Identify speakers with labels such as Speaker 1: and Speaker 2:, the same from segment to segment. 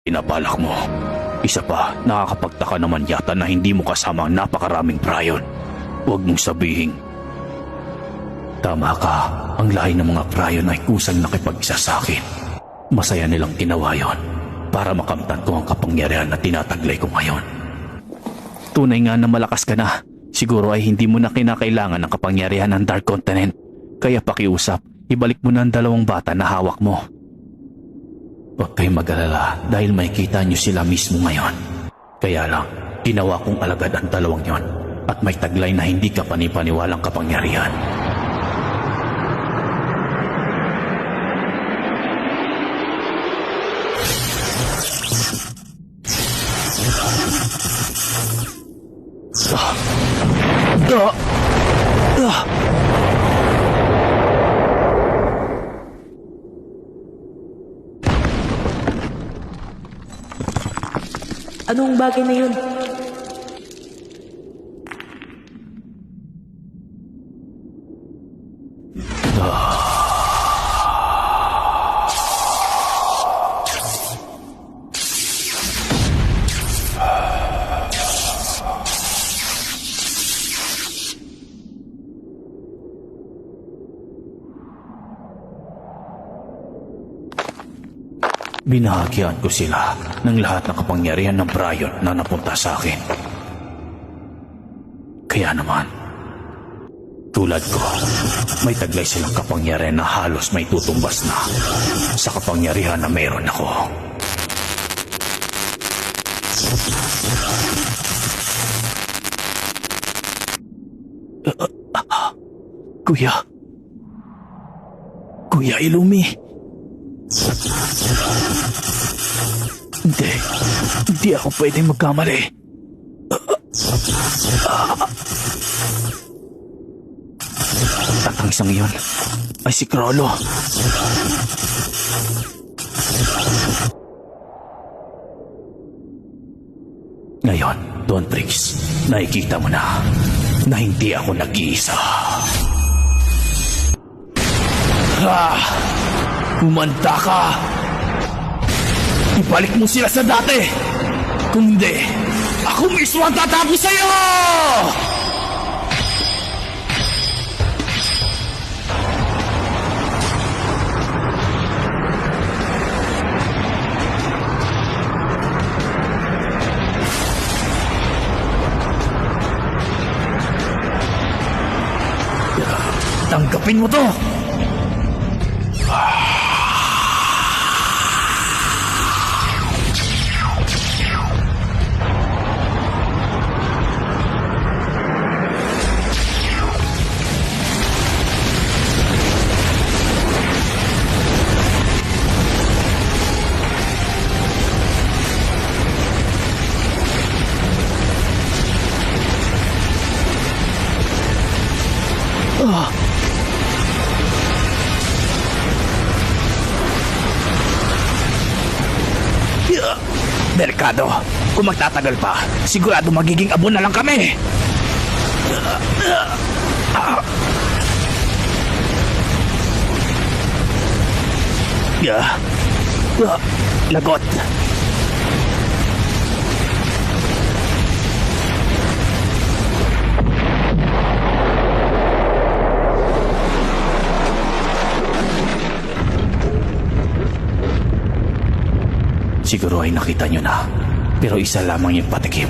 Speaker 1: Pinabalak mo. Isa pa, nakakapagtaka naman yata na hindi mo kasama ang napakaraming Bryon. Huwag mong sabihin. Tama ka, ang lahi ng mga Bryon ay kusang nakipag-isa sa akin. Masaya nilang ginawa yon para makamtan ko ang kapangyarihan na tinataglay ko ngayon. Tunay nga na malakas ka na. Siguro ay hindi mo na kinakailangan ng kapangyarihan ng Dark Continent. Kaya pakiusap, ibalik mo na ang dalawang bata na hawak mo. Huwag kayong mag-alala dahil makikita niyo sila mismo ngayon. Kaya lang, ginawa kong alagad ang dalawang yon at may taglay na hindi ka panipaniwalang kapangyarihan.
Speaker 2: Anong bagay na yun?
Speaker 1: Binahagyan ko sila ng lahat ng kapangyarihan ng Bryon na napunta sa akin. Kaya naman, tulad ko, may taglay silang kapangyarihan na halos may tutumbas na sa kapangyarihan na meron ako. Kuya. Kuya Illumi. Hindi ako pwedeng magkamali. At ang isang iyon ay si Chrollo. Ngayon, Don Trix, nakikita mo na hindi ako nag-iisa. Humanda ka! Ibalik mo sila sa dati! Kung hindi, ako mismo ang tatapos sa'yo! Tanggapin mo to! Merkado, kung magtatagal pa, sigurado magiging abon na lang kami. Lagot. Siguro ay nakita nyo na, pero isa lamang yung patikim.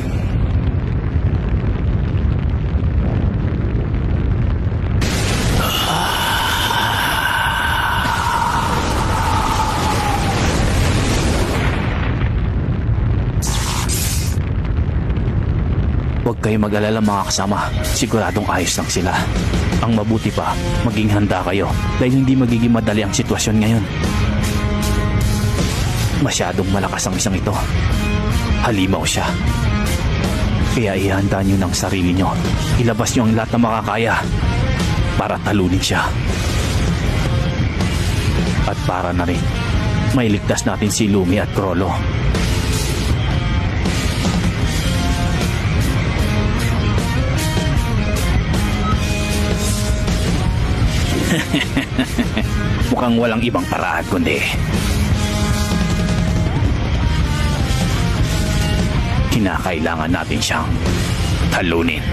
Speaker 1: Huwag kayo mag-alala mga kasama, siguradong ayos lang sila. Ang mabuti pa, maging handa kayo dahil hindi magiging madali ang sitwasyon ngayon. Masyadong malakas ang isang ito. Halimaw siya. Kaya ihanda nyo ng sarili nyo. Ilabas nyo ang lahat na makakaya para talunin siya. At para na rin, mailigtas natin si Illumi at Chrollo. Mukhang walang ibang paraan kundi kinakailangan natin siyang talunin.